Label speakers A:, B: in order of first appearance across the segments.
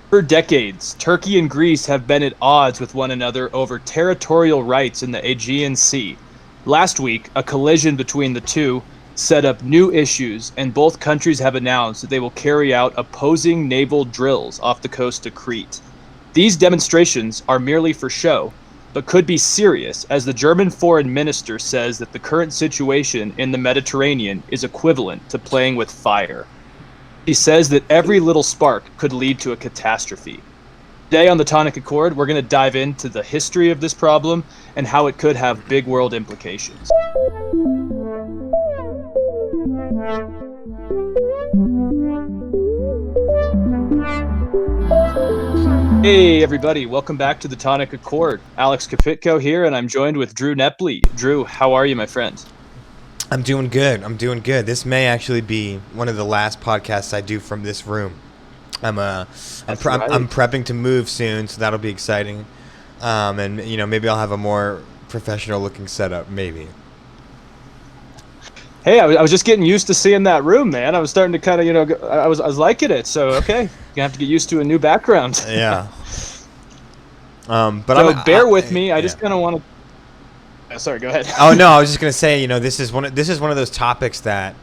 A: For decades, Turkey and Greece have been at odds with one another over territorial rights in the Aegean Sea. Last week, a collision between the two set up new issues, and both countries have announced that they will carry out opposing naval drills off the coast of Crete. These demonstrations are merely for show, but could be serious, as the German foreign minister says that the current situation in the Mediterranean is equivalent to playing with fire. He says that every little spark could lead to a catastrophe. Today on the Tonic Accord, we're going to dive into the history of this problem and how it could have big world implications. Hey everybody, welcome back to the Tonic Accord. Alex Kapitko here, and I'm joined with Drew Nepley. Drew, how are you, my friend?
B: I'm doing good. This may actually be one of the last podcasts I do from this room. I'm prepping to move soon, so that'll be exciting. And maybe I'll have a more professional looking setup, maybe.
A: Hey, I was just getting used to seeing that room, man. I was starting to kind of, I was liking it. So okay, you're gonna have to get used to a new background.
B: Yeah.
A: Bear with me. I just kind of want to. Sorry, go ahead.
B: Oh no, I was just gonna say, this is one of those topics that,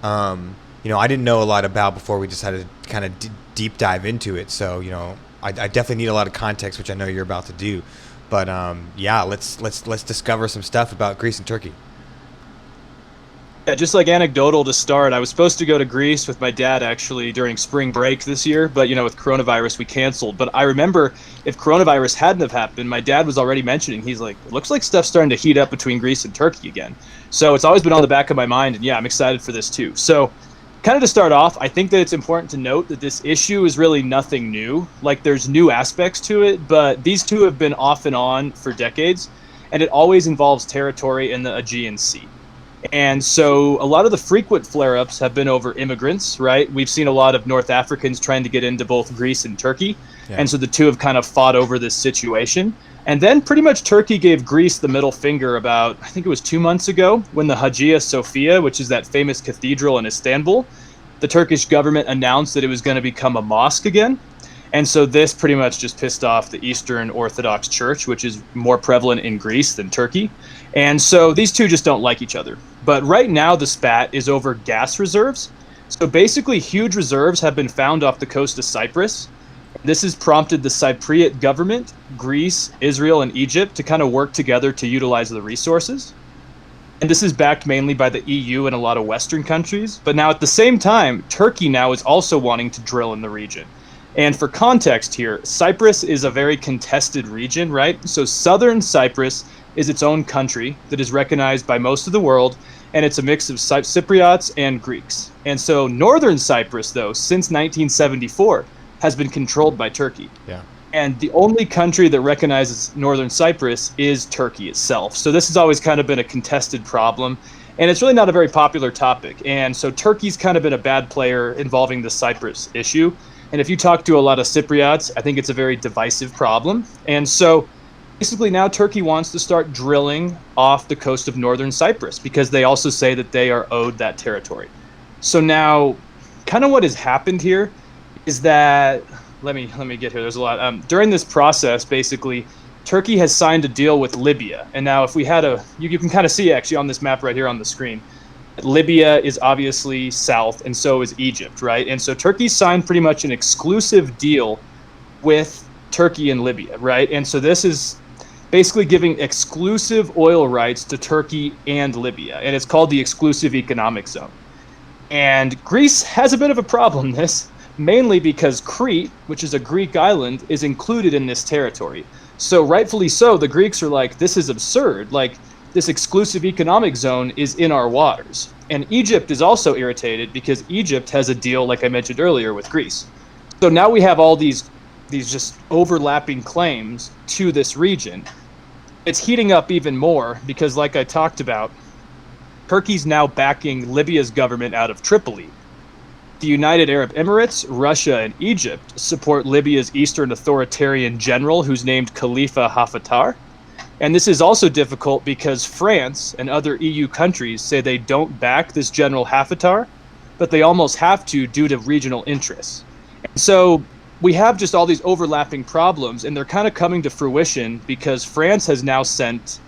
B: I didn't know a lot about before we decided to kind of deep dive into it. So I definitely need a lot of context, which I know you're about to do. But let's discover some stuff about Greece and Turkey.
A: Yeah, just like anecdotal to start, I was supposed to go to Greece with my dad actually during spring break this year, but with coronavirus we canceled. But I remember if coronavirus hadn't have happened, my dad was already mentioning, he's like, it looks like stuff's starting to heat up between Greece and Turkey again. So it's always been on the back of my mind, and yeah, I'm excited for this too. So kind of to start off, I think that it's important to note that this issue is really nothing new. Like there's new aspects to it, but these two have been off and on for decades, and it always involves territory in the Aegean Sea. And so a lot of the frequent flare-ups have been over immigrants, right? We've seen a lot of North Africans trying to get into both Greece and Turkey. Yeah. And so the two have kind of fought over this situation. And then pretty much Turkey gave Greece the middle finger about, I think it was 2 months ago, when the Hagia Sophia, which is that famous cathedral in Istanbul, the Turkish government announced that it was going to become a mosque again. And so this pretty much just pissed off the Eastern Orthodox Church, which is more prevalent in Greece than Turkey. And so these two just don't like each other. But right now the spat is over gas reserves. So basically huge reserves have been found off the coast of Cyprus. This has prompted the Cypriot government, Greece, Israel, and Egypt to kind of work together to utilize the resources. And this is backed mainly by the EU and a lot of Western countries. But now at the same time, Turkey now is also wanting to drill in the region. And for context here, Cyprus is a very contested region, right? So southern Cyprus is its own country that is recognized by most of the world, and it's a mix of Cypriots and Greeks. And so northern Cyprus, though, since 1974, has been controlled by Turkey.
B: Yeah.
A: And the only country that recognizes northern Cyprus is Turkey itself. So this has always kind of been a contested problem, and it's really not a very popular topic. And so Turkey's kind of been a bad player involving the Cyprus issue. And if you talk to a lot of Cypriots, I think it's a very divisive problem. And so basically now Turkey wants to start drilling off the coast of northern Cyprus because they also say that they are owed that territory. So now kind of what has happened here is that, let me get here, there's a lot. During this process, basically, Turkey has signed a deal with Libya. And now if we had you can kind of see actually on this map right here on the screen, Libya is obviously south, and so is Egypt, right? And so Turkey signed pretty much an exclusive deal with Turkey and Libya, right? And so this is basically giving exclusive oil rights to Turkey and Libya, and it's called the Exclusive Economic Zone. And Greece has a bit of a problem this, mainly because Crete, which is a Greek island, is included in this territory. So rightfully so, the Greeks are like, this is absurd. Like, this exclusive economic zone is in our waters. And Egypt is also irritated because Egypt has a deal, like I mentioned earlier, with Greece. So now we have all these just overlapping claims to this region. It's heating up even more because, like I talked about, Turkey's now backing Libya's government out of Tripoli. The United Arab Emirates, Russia, and Egypt support Libya's Eastern authoritarian general who's named Khalifa Haftar. And this is also difficult because France and other EU countries say they don't back this General Haftar, but they almost have to due to regional interests. And so we have just all these overlapping problems, and they're kind of coming to fruition because France has now sent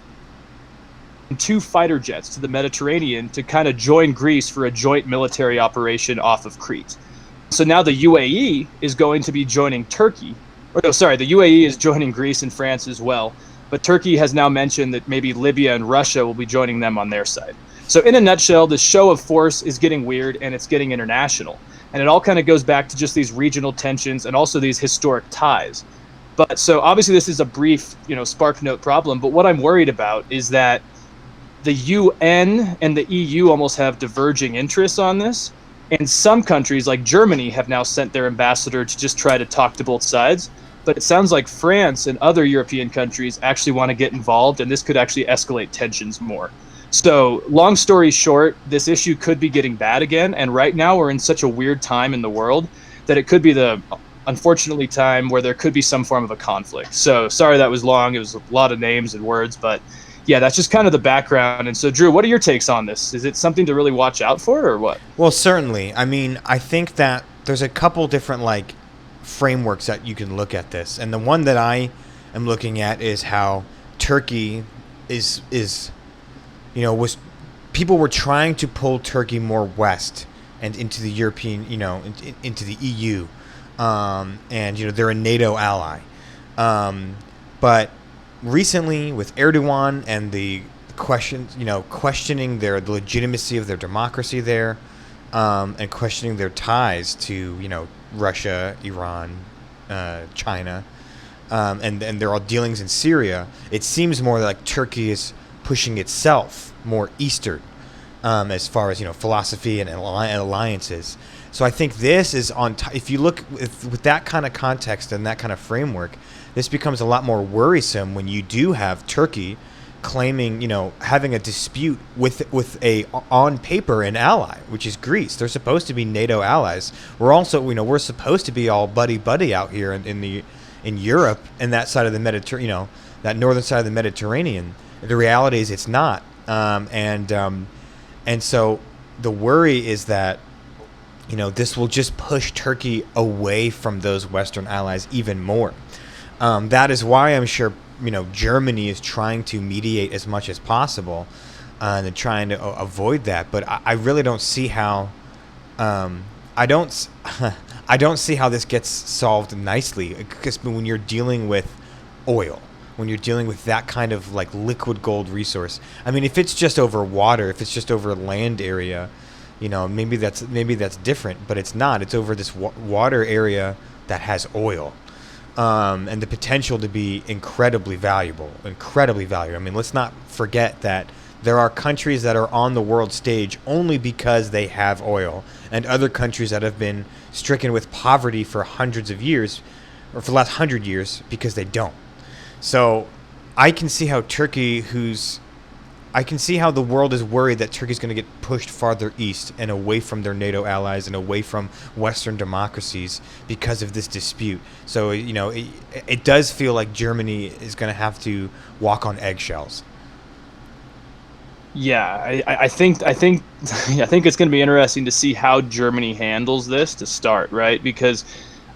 A: 2 fighter jets to the Mediterranean to kind of join Greece for a joint military operation off of Crete. So now the UAE is going to be joining Turkey. Or no, sorry, the UAE is joining Greece and France as well. But Turkey has now mentioned that maybe Libya and Russia will be joining them on their side. So in a nutshell, the show of force is getting weird and it's getting international. And it all kind of goes back to just these regional tensions and also these historic ties. But so obviously this is a brief, spark note problem. But what I'm worried about is that the UN and the EU almost have diverging interests on this. And some countries like Germany have now sent their ambassador to just try to talk to both sides. But it sounds like France and other European countries actually want to get involved, and this could actually escalate tensions more. So long story short, this issue could be getting bad again. And right now we're in such a weird time in the world that it could be the, unfortunately, time where there could be some form of a conflict. So sorry that was long. It was a lot of names and words, but yeah, that's just kind of the background. And so, Drew, what are your takes on this? Is it something to really watch out for, or what?
B: Well, certainly. I mean, I think that there's a couple different frameworks that you can look at this, and the one that I am looking at is how Turkey is was people were trying to pull Turkey more west and into the European, into the EU, and they're a NATO ally, but recently with Erdogan and the questioning the legitimacy of their democracy there, and questioning their ties to Russia, Iran, China, and their all dealings in Syria, it seems more like Turkey is pushing itself more eastern, as far as philosophy and alliances. So I think this is if you look with that kind of context and that kind of framework, this becomes a lot more worrisome when you do have Turkey claiming, having a dispute with a on paper an ally, which is Greece. They're supposed to be NATO allies. We're also, we're supposed to be all buddy out here in Europe and that side of the Mediterranean, that northern side of the Mediterranean. The reality is it's not, and so the worry is that this will just push Turkey away from those Western allies even more. That is why I'm sure Germany is trying to mediate as much as possible, and trying to avoid that. But I really don't see how. I don't see how this gets solved nicely, because when you're dealing with oil, when you're dealing with that kind of liquid gold resource. I mean, if it's just over water, if it's just over land area, maybe that's different. But it's not. It's over this water area that has oil. And the potential to be incredibly valuable. I mean, let's not forget that there are countries that are on the world stage only because they have oil, and other countries that have been stricken with poverty for hundreds of years, or for the last 100 years, because they don't. So I can see how I can see how the world is worried that Turkey's going to get pushed farther east and away from their NATO allies and away from Western democracies because of this dispute. So, it does feel like Germany is going to have to walk on eggshells.
A: Yeah, I think I think it's going to be interesting to see how Germany handles this to start, right? Because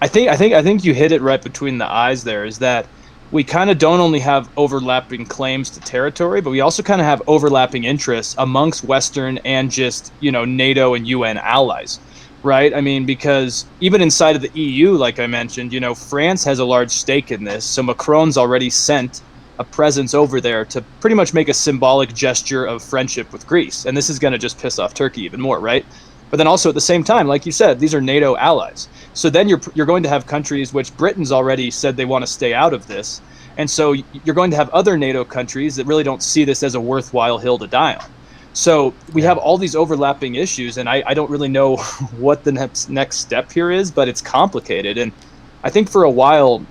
A: I think you hit it right between the eyes there, is that we kind of don't only have overlapping claims to territory, but we also kind of have overlapping interests amongst Western and just, NATO and UN allies, right? I mean, because even inside of the EU, like I mentioned, France has a large stake in this. So Macron's already sent a presence over there to pretty much make a symbolic gesture of friendship with Greece. And this is going to just piss off Turkey even more, right? But then also at the same time, like you said, these are NATO allies. So then you're going to have countries which Britain's already said they want to stay out of this. And so you're going to have other NATO countries that really don't see this as a worthwhile hill to die on. So we have all these overlapping issues, and I don't really know what the next step here is, but it's complicated. And I think for a while,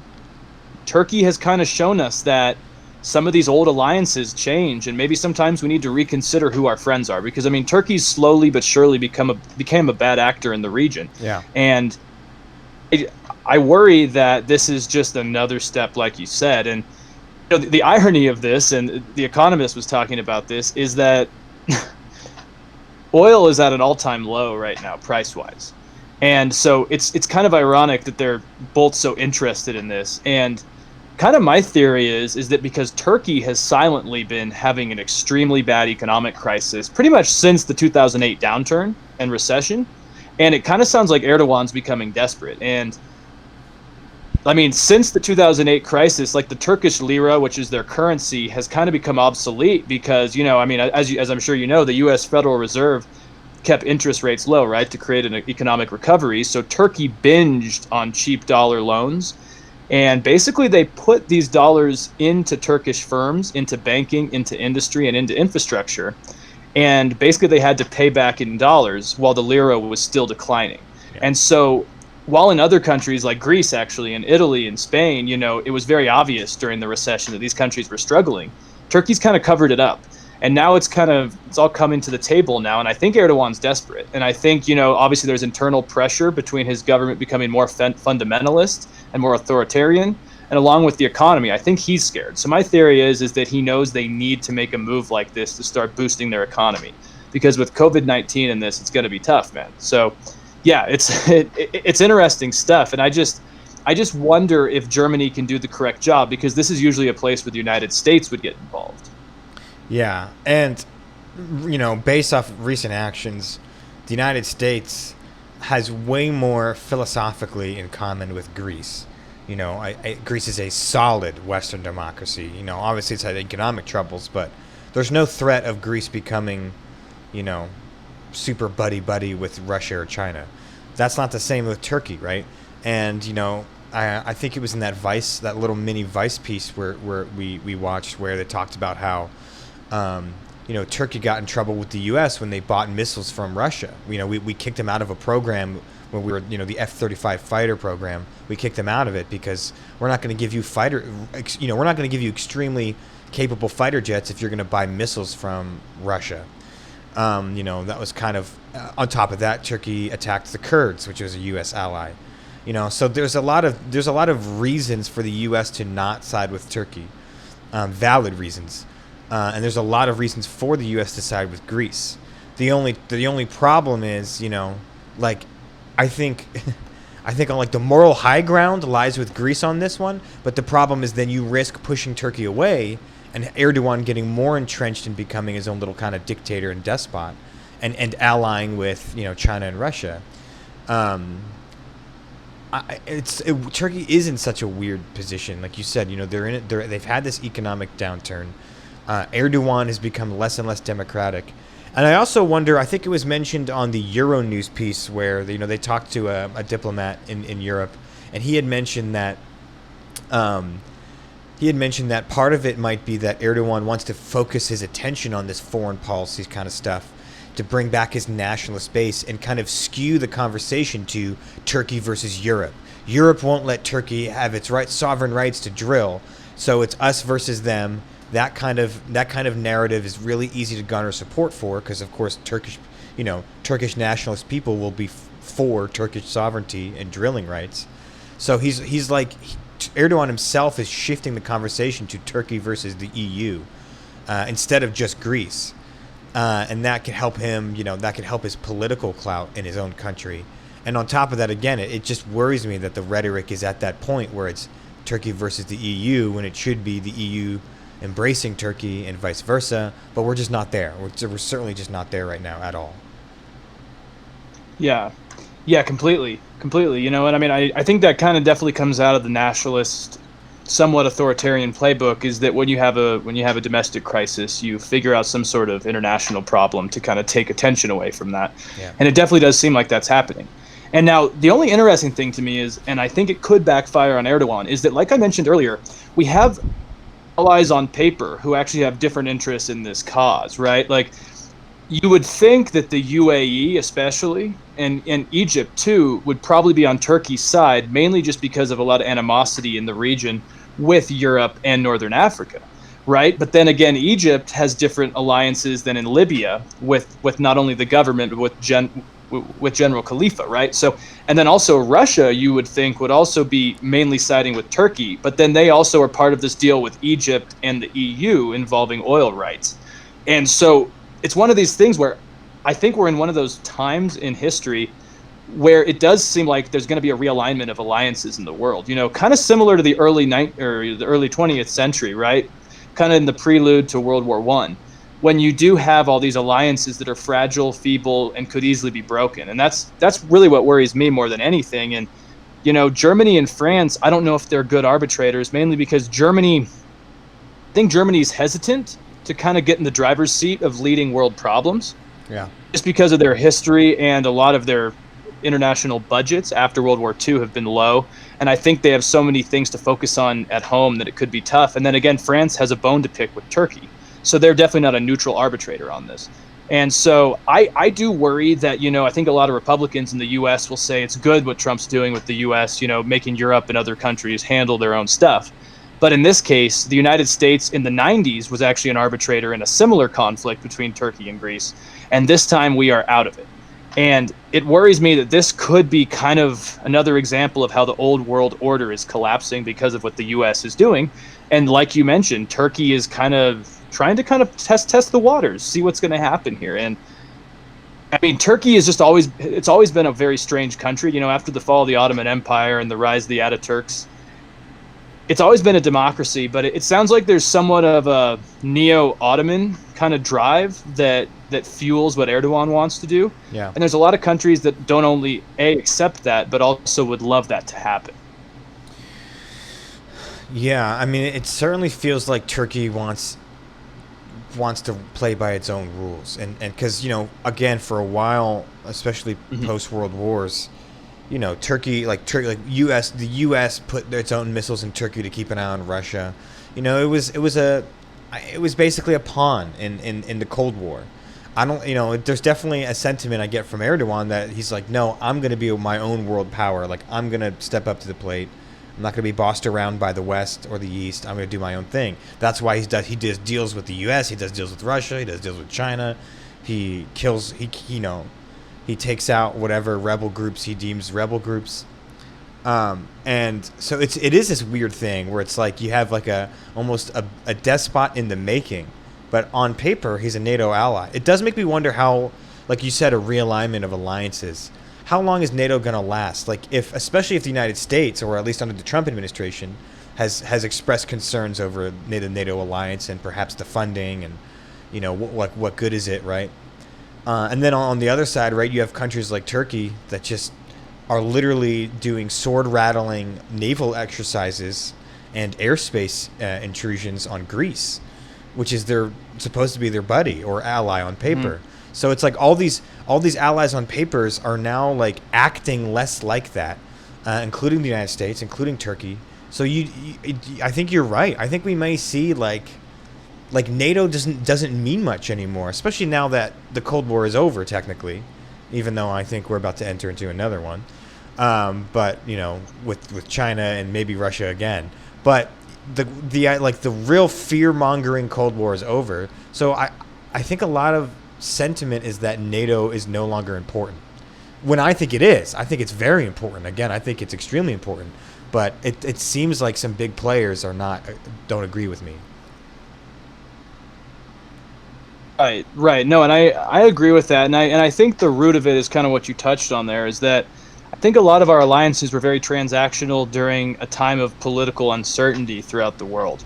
A: Turkey has kind of shown us that some of these old alliances change, and maybe sometimes we need to reconsider who our friends are, because I mean, Turkey's slowly but surely became a bad actor in the region.
B: Yeah.
A: And I worry that this is just another step, like you said. And the irony of this, and The Economist was talking about this, is that oil is at an all-time low right now, price-wise. And so it's kind of ironic that they're both so interested in this. And kind of my theory is that because Turkey has silently been having an extremely bad economic crisis pretty much since the 2008 downturn and recession, and it kind of sounds like Erdogan's becoming desperate. And I mean, since the 2008 crisis, like the Turkish lira, which is their currency, has kind of become obsolete because, I mean, as I'm sure you know, the U.S. Federal Reserve kept interest rates low, right, to create an economic recovery. So Turkey binged on cheap dollar loans. And basically, they put these dollars into Turkish firms, into banking, into industry, and into infrastructure. And basically, they had to pay back in dollars while the lira was still declining. Yeah. And so while in other countries like Greece, actually, and Italy and Spain, it was very obvious during the recession that these countries were struggling, Turkey's kind of covered it up. And now it's all coming to the table now. And I think Erdogan's desperate. And I think, obviously there's internal pressure between his government becoming more fundamentalist and more authoritarian. And along with the economy, I think he's scared. So my theory is that he knows they need to make a move like this to start boosting their economy. Because with COVID-19 and this, it's going to be tough, man. So yeah, it's interesting stuff. And I just wonder if Germany can do the correct job, because this is usually a place where the United States would get involved.
B: Yeah, and based off recent actions, the United States has way more philosophically in common with Greece. Greece is a solid Western democracy. Obviously it's had economic troubles, but there's no threat of Greece becoming, super buddy with Russia or China. That's not the same with Turkey, right? And I think it was in that little mini Vice piece where we watched, where they talked about how Turkey got in trouble with the U.S. when they bought missiles from Russia. We kicked them out of a program when we were, the F-35 fighter program. We kicked them out of it because we're not going to give you we're not going to give you extremely capable fighter jets if you're going to buy missiles from Russia. That was kind of on top of that. Turkey attacked the Kurds, which was a U.S. ally. So there's a lot of reasons for the U.S. to not side with Turkey, valid reasons, and there's a lot of reasons for the U.S. to side with Greece. The only problem is, I think on the moral high ground lies with Greece on this one, but the problem is then you risk pushing Turkey away, and Erdogan getting more entrenched in becoming his own little kind of dictator and despot, and allying with China and Russia. Turkey is in such a weird position, like you said. They've had this economic downturn. Erdogan has become less and less democratic, and I also wonder. I think it was mentioned on the Euronews piece where they talked to a diplomat in Europe, and he had mentioned that. He had mentioned that part of it might be that Erdogan wants to focus his attention on this foreign policy kind of stuff to bring back his nationalist base and kind of skew the conversation to Turkey versus Europe. Europe won't let Turkey have its sovereign rights to drill, so it's us versus them. That kind of narrative is really easy to garner support for, because of course Turkish nationalist people will be for Turkish sovereignty and drilling rights. So he's like, Erdogan himself is shifting the conversation to Turkey versus the EU instead of just Greece, and that can help him. That can help his political clout in his own country. And on top of that, again, it just worries me that the rhetoric is at that point where it's Turkey versus the EU when it should be the EU embracing Turkey and vice versa. But we're just not there. We're certainly just not there right now at all.
A: Yeah, completely. And I mean, I think that kind of definitely comes out of the nationalist, somewhat authoritarian playbook, is that when you have a domestic crisis, you figure out some sort of international problem to kind of take attention away from that. Yeah. And it definitely does seem like that's happening. And now the only interesting thing to me is, and I think it could backfire on Erdogan, is that, like I mentioned earlier, we have allies on paper who actually have different interests in this cause, right? Like, you would think that the UAE especially, and Egypt too, would probably be on Turkey's side, mainly just because of a lot of animosity in the region with Europe and Northern Africa, right? But then again, Egypt has different alliances than in Libya with not only the government, but with General Khalifa, right? So, and then also Russia, you would think, would also be mainly siding with Turkey, but then they also are part of this deal with Egypt and the EU involving oil rights. And so it's one of these things where I think we're in one of those times in history where it does seem like there's going to be a realignment of alliances in the world, kind of similar to the early 20th century, right? Kind of in the prelude to World War I, when you do have all these alliances that are fragile, feeble, and could easily be broken. And that's really what worries me more than anything. And, Germany and France, I don't know if they're good arbitrators, mainly because I think Germany's hesitant to kind of get in the driver's seat of leading world problems.
B: Yeah.
A: Just because of their history, and a lot of their international budgets after World War II have been low. And I think they have so many things to focus on at home that it could be tough. And then again, France has a bone to pick with Turkey. So they're definitely not a neutral arbitrator on this. And so I do worry that, I think a lot of Republicans in the U.S. will say it's good what Trump's doing with the U.S., making Europe and other countries handle their own stuff. But in this case, the United States in the 90s was actually an arbitrator in a similar conflict between Turkey and Greece. And this time we are out of it. And it worries me that this could be kind of another example of how the old world order is collapsing because of what the U.S. is doing. And like you mentioned, Turkey is kind of trying to kind of test the waters, see what's going to happen here. And I mean, Turkey is it's always been a very strange country. After the fall of the Ottoman Empire and the rise of the Ataturks, it's always been a democracy, but it sounds like there's somewhat of a neo-Ottoman kind of drive that fuels what Erdogan wants to do.
B: Yeah.
A: And there's a lot of countries that don't only accept that, but also would love that to happen.
B: Yeah, I mean, it certainly feels like Turkey wants to play by its own rules, and because again, for a while, especially post World Wars, Turkey, like the U.S. put its own missiles in Turkey to keep an eye on Russia. It was basically a pawn in the Cold War. I don't, there's definitely a sentiment I get from Erdogan that he's like, no, I'm going to be my own world power. Like, I'm going to step up to the plate. I'm not going to be bossed around by the West or the East. I'm going to do my own thing. That's why he does deals with the U.S. He does deals with Russia. He does deals with China. He takes out whatever rebel groups he deems rebel groups. And so it is this weird thing where it's like you have like almost a despot in the making, but on paper he's a NATO ally. It does make me wonder how, like you said, a realignment of alliances. How long is NATO going to last? Like, especially if the United States, or at least under the Trump administration, has expressed concerns over the NATO alliance and perhaps the funding and, what good is it, right? And then on the other side, right, you have countries like Turkey that just are literally doing sword-rattling naval exercises and airspace intrusions on Greece, which is supposed to be their buddy or ally on paper. Mm-hmm. So it's like all these allies on papers are now like acting less like that, including the United States, including Turkey. So I think you're right. I think we may see like NATO doesn't mean much anymore, especially now that the Cold War is over technically, even though I think we're about to enter into another one. But with China and maybe Russia again. But the real fear-mongering Cold War is over. So I think a lot of sentiment is that NATO is no longer important. When I think it is. I think it's very important. Again, I think it's extremely important. But it seems like some big players don't agree with me.
A: Right. No, and I agree with that. And I think the root of it is kind of what you touched on there, is that I think a lot of our alliances were very transactional during a time of political uncertainty throughout the world.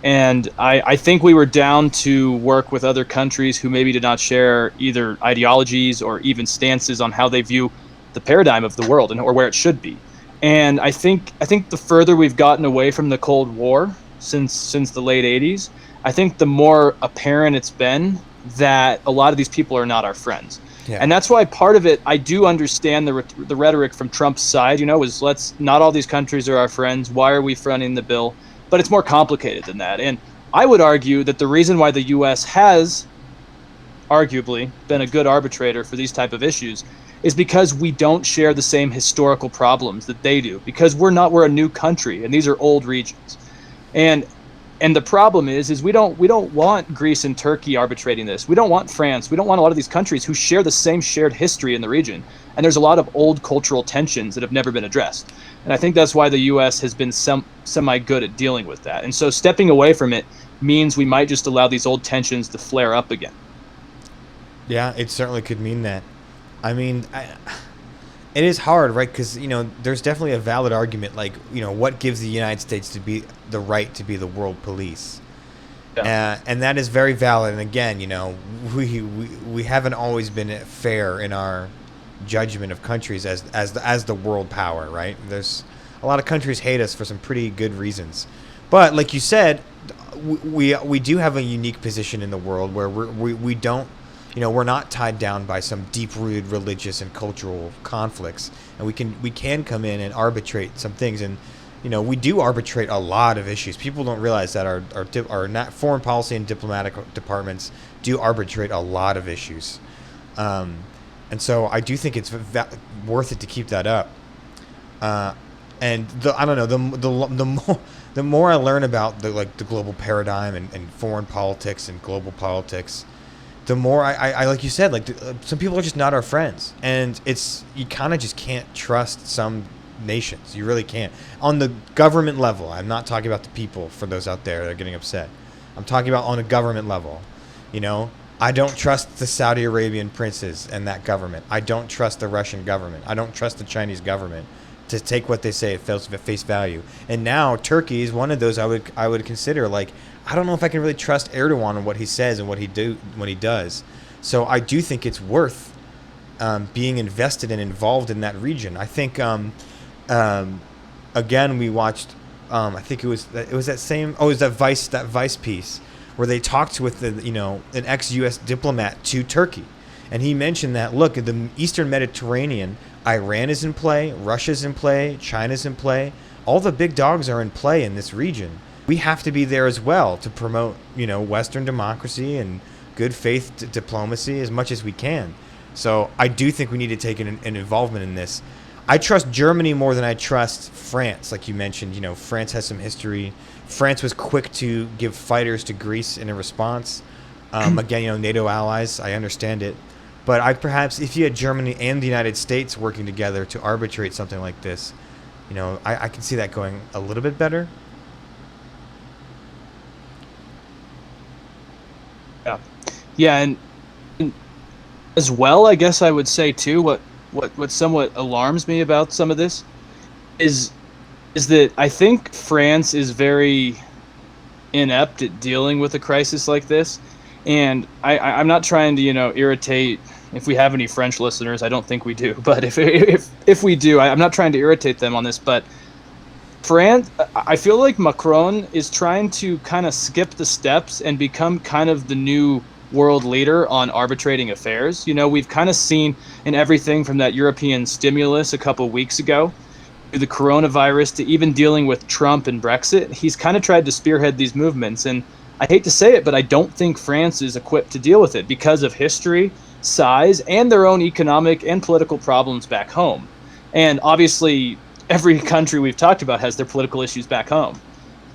A: And I think we were down to work with other countries who maybe did not share either ideologies or even stances on how they view the paradigm of the world or where it should be. And I think the further we've gotten away from the Cold War since the late 80s, I think the more apparent it's been that a lot of these people are not our friends. Yeah. And that's why part of it, I do understand the rhetoric from Trump's side, is not all these countries are our friends. Why are we fronting the bill? But it's more complicated than that. And I would argue that the reason why the U.S. has arguably been a good arbitrator for these type of issues is because we don't share the same historical problems that they do, because we're a new country and these are old regions. And the problem is we don't want Greece and Turkey arbitrating this. We don't want France. We don't want a lot of these countries who share the same shared history in the region. And there's a lot of old cultural tensions that have never been addressed. And I think that's why the U.S. has been semi-good at dealing with that. And so stepping away from it means we might just allow these old tensions to flare up again.
B: Yeah, it certainly could mean that. I mean, It is hard, right? Because there's definitely a valid argument. Like, what gives the United States to be the right to be the world police?
A: Yeah.
B: And that is very valid. And again, we haven't always been fair in our judgment of countries as the world power, right? There's a lot of countries hate us for some pretty good reasons, but like you said, we do have a unique position in the world where we don't, we're not tied down by some deep-rooted religious and cultural conflicts, and we can come in and arbitrate some things. And we do arbitrate a lot of issues. People don't realize that our not foreign policy and diplomatic departments do arbitrate a lot of issues, and so I do think it's worth it to keep that up. And I don't know, the more I learn about the global paradigm and foreign politics and global politics, the more I like you said, some people are just not our friends, and you kind of just can't trust some nations. You really can't. On the government level, I'm not talking about the people, for those out there that are getting upset. I'm talking about on a government level. I don't trust the Saudi Arabian princes and that government. I don't trust the Russian government. I don't trust the Chinese government to take what they say at face value. And now Turkey is one of those I would consider. I don't know if I can really trust Erdogan and what he says and what he does. So I do think it's worth being invested and involved in that region. I think again, we watched. I think it was that same. Oh, it was that Vice piece where they talked with an ex-U.S. diplomat to Turkey, and he mentioned that look, the Eastern Mediterranean, Iran is in play, Russia's in play, China's in play. All the big dogs are in play in this region. We have to be there as well to promote Western democracy and good faith diplomacy as much as we can. So I do think we need to take an involvement in this. I trust Germany more than I trust France, like you mentioned. France has some history. France was quick to give fighters to Greece in a response. Again, NATO allies, I understand it. But perhaps if you had Germany and the United States working together to arbitrate something like this, I can see that going a little bit better.
A: Yeah. Yeah, and as well, I guess I would say too, what somewhat alarms me about some of this is that I think France is very inept at dealing with a crisis like this. And I'm not trying to, irritate, if we have any French listeners. I don't think we do, but if we do, I'm not trying to irritate them on this, but France, I feel like Macron is trying to kind of skip the steps and become kind of the new world leader on arbitrating affairs. We've kind of seen in everything from that European stimulus a couple weeks ago to the coronavirus to even dealing with Trump and Brexit. He's kind of tried to spearhead these movements, and I hate to say it, but I don't think France is equipped to deal with it because of history, size, and their own economic and political problems back home. And obviously, every country we've talked about has their political issues back home.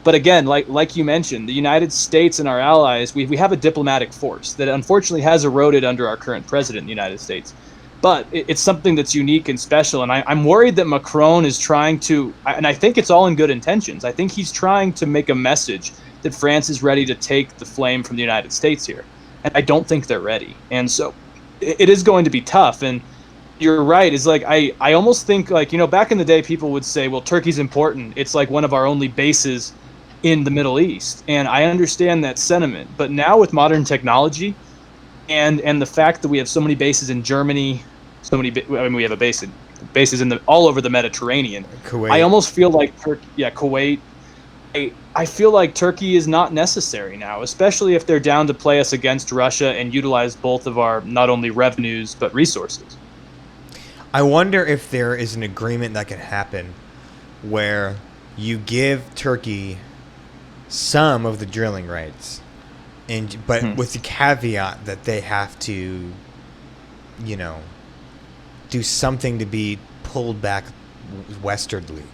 A: But again, like you mentioned, the United States and our allies, we have a diplomatic force that unfortunately has eroded under our current president in the United States. But it's something that's unique and special, and I'm worried that Macron is trying to, and I think it's all in good intentions, I think he's trying to make a message that France is ready to take the flame from the United States here. And I don't think they're ready. And so it is going to be tough. And you're right. It's I almost think back in the day, people would say, well, Turkey's important. It's like one of our only bases in the Middle East. And I understand that sentiment. But now with modern technology and the fact that we have so many bases in Germany, we have bases in all over the Mediterranean.
B: Kuwait.
A: I almost feel like Kuwait. I feel like Turkey is not necessary now, especially if they're down to play us against Russia and utilize both of our not only revenues but resources.
B: I wonder if there is an agreement that can happen where you give Turkey some of the drilling rights, but with the caveat that they have to, do something to be pulled back westwardly.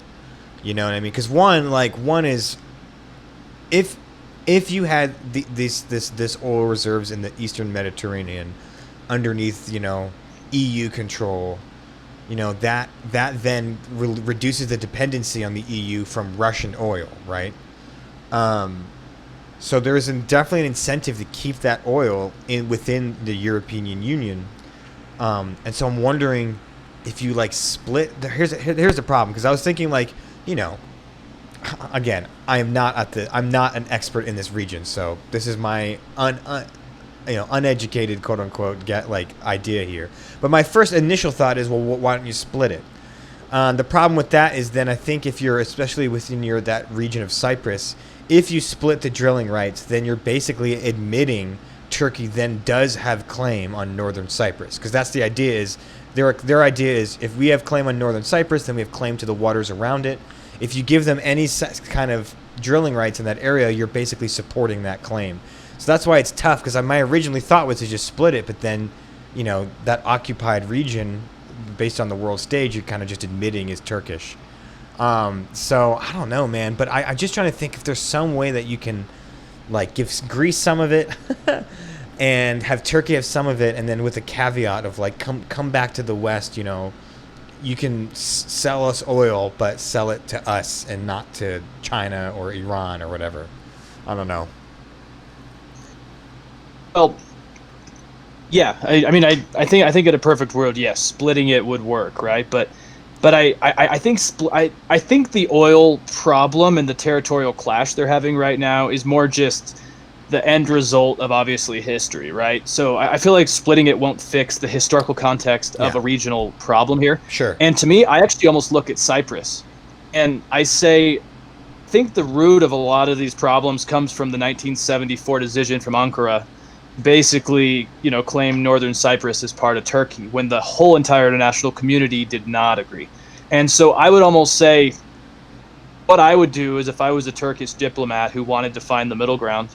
B: You know what I mean? Because one is, if you had this oil reserves in the Eastern Mediterranean underneath EU control, that then reduces the dependency on the EU from Russian oil, right? So there is definitely an incentive to keep that oil within the European Union, and so I'm wondering if you like split, here's the problem, because I was thinking like, you know, again, I'm not an expert in this region, so this is my uneducated, quote unquote, idea here. But my first initial thought is, well, why don't you split it? The problem with that is then I think if you're, especially within that region of Cyprus, if you split the drilling rights, then you're basically admitting Turkey then does have claim on northern Cyprus, because that's the idea. Is their idea is, if we have claim on northern Cyprus, then we have claim to the waters around it. If you give them any kind of drilling rights in that area, you're basically supporting that claim. So that's why it's tough, because my originally thought was to just split it, but then, you know, that occupied region, based on the world stage, you're kind of just admitting is Turkish. So I don't know, man, but I'm just trying to think if there's some way that you can, like, give Greece some of it and have Turkey have some of it, and then with a caveat of like, come back to the West, you know, you can sell us oil, but sell it to us and not to China or Iran or whatever. I don't know.
A: Well, yeah, I mean, I think in a perfect world, yes, splitting it would work, right? But I think I think the oil problem and the territorial clash they're having right now is more just the end result of, obviously, history, right? So I feel like splitting it won't fix the historical context of a regional problem here.
B: Sure.
A: And to me, I actually almost look at Cyprus, and I think the root of a lot of these problems comes from the 1974 decision from Ankara, basically, you know, claim northern Cyprus as part of Turkey, when the whole entire international community did not agree. And so I would almost say, what I would do is, if I was a Turkish diplomat who wanted to find the middle ground,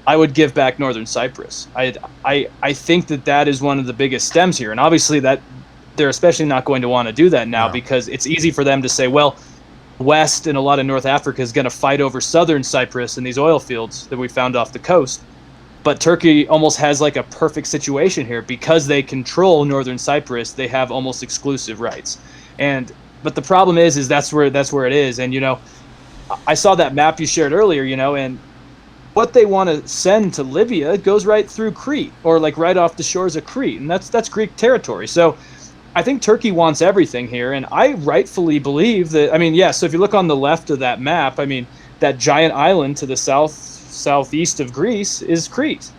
A: I would give back northern Cyprus. I think that is one of the biggest stems here, and obviously that they're especially not going to want to do that now, because it's easy for them to say, well, West and a lot of North Africa is going to fight over southern Cyprus and these oil fields that we found off the coast. But Turkey almost has like a perfect situation here, because they control northern Cyprus. They have almost exclusive rights, but the problem is that's where it is. And, you know, I saw that map you shared earlier, you know, and what they want to send to Libya goes right through Crete, or like right off the shores of Crete, and that's Greek territory. So I think Turkey wants everything here, and I rightfully believe that. I mean, yeah. So if you look on the left of that map, I mean, that giant island to the southeast of Greece is Crete,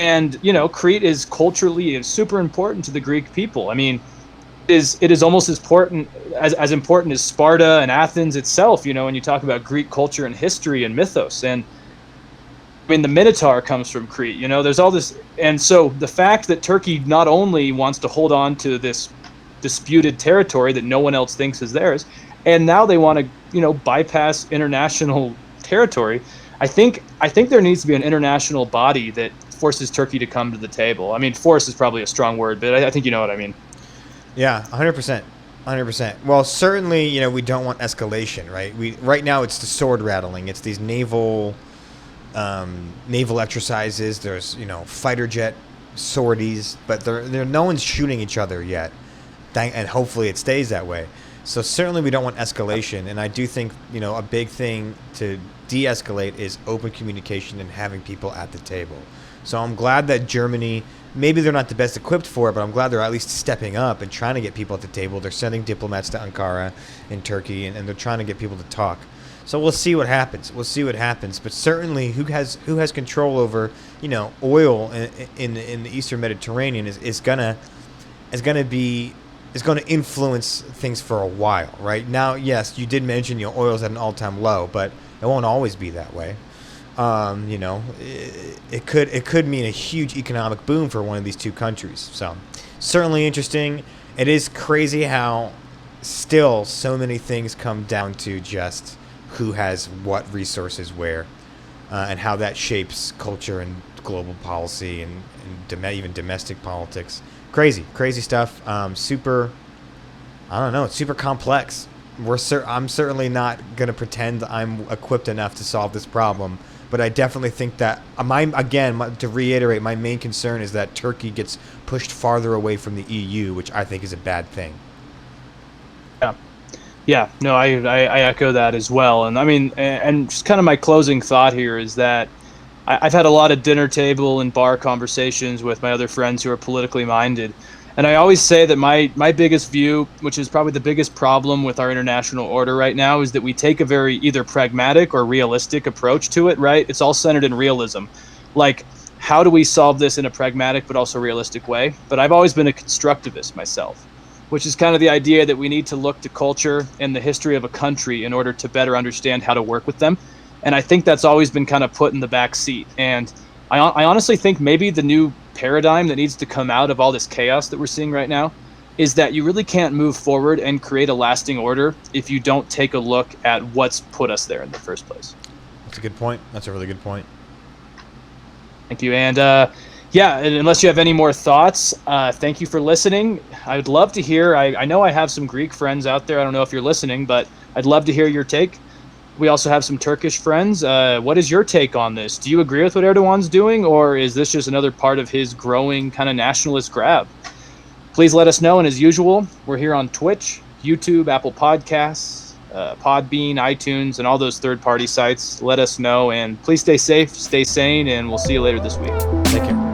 A: and, you know, Crete is culturally super important to the Greek people. I mean, it is almost as important as Sparta and Athens itself. You know, when you talk about Greek culture and history and mythos, and I mean, the Minotaur comes from Crete. You know, there's all this, and so the fact that Turkey not only wants to hold on to this disputed territory that no one else thinks is theirs, and now they want to, you know, bypass international territory. I think there needs to be an international body that forces Turkey to come to the table. I mean, force is probably a strong word, but I think you know what I mean.
B: Yeah, 100%. 100%. Well, certainly, you know, we don't want escalation, right? Right now it's the sword rattling. It's these naval exercises. There's, you know, fighter jet sorties, but no one's shooting each other yet. And hopefully it stays that way. So certainly we don't want escalation. And I do think, you know, a big thing to de-escalate is open communication and having people at the table. So I'm glad that Germany, maybe they're not the best equipped for it, but I'm glad they're at least stepping up and trying to get people at the table. They're sending diplomats to Ankara and Turkey, and they're trying to get people to talk. So we'll see what happens. But certainly, who has control over, you know, oil in the Eastern Mediterranean is going to influence things for a while, right? Now, yes, you did mention, you know, oil's at an all-time low, but it won't always be that way. You know, it could mean a huge economic boom for one of these two countries. So certainly interesting. It is crazy how still so many things come down to just who has what resources where, and how that shapes culture and global policy and even domestic politics. Crazy stuff. Super, I don't know, it's super complex. I'm certainly not going to pretend I'm equipped enough to solve this problem, but I definitely think that, to reiterate, my main concern is that Turkey gets pushed farther away from the EU, which I think is a bad thing.
A: Yeah, no, I echo that as well. And I mean, and just kind of my closing thought here is that I've had a lot of dinner table and bar conversations with my other friends who are politically minded, And I always say that my biggest view, which is probably the biggest problem with our international order right now, is that we take a very either pragmatic or realistic approach to it, right? It's all centered in realism. Like, how do we solve this in a pragmatic but also realistic way? But I've always been a constructivist myself, which is kind of the idea that we need to look to culture and the history of a country in order to better understand how to work with them. And I think that's always been kind of put in the back seat. And I honestly think maybe the new paradigm that needs to come out of all this chaos that we're seeing right now is that you really can't move forward and create a lasting order if you don't take a look at what's put us there in the first place.
B: That's a good point. That's a really good point.
A: Thank you. And yeah, unless you have any more thoughts, thank you for listening. I would love to hear, I know I have some Greek friends out there. I don't know if you're listening, but I'd love to hear your take. We also have some Turkish friends. What is your take on this? Do you agree with what Erdogan's doing, or is this just another part of his growing kind of nationalist grab? Please let us know. And as usual, we're here on Twitch, YouTube, Apple Podcasts, Podbean, iTunes, and all those third-party sites. Let us know, and please stay safe, stay sane, and we'll see you later this week.
B: Take care.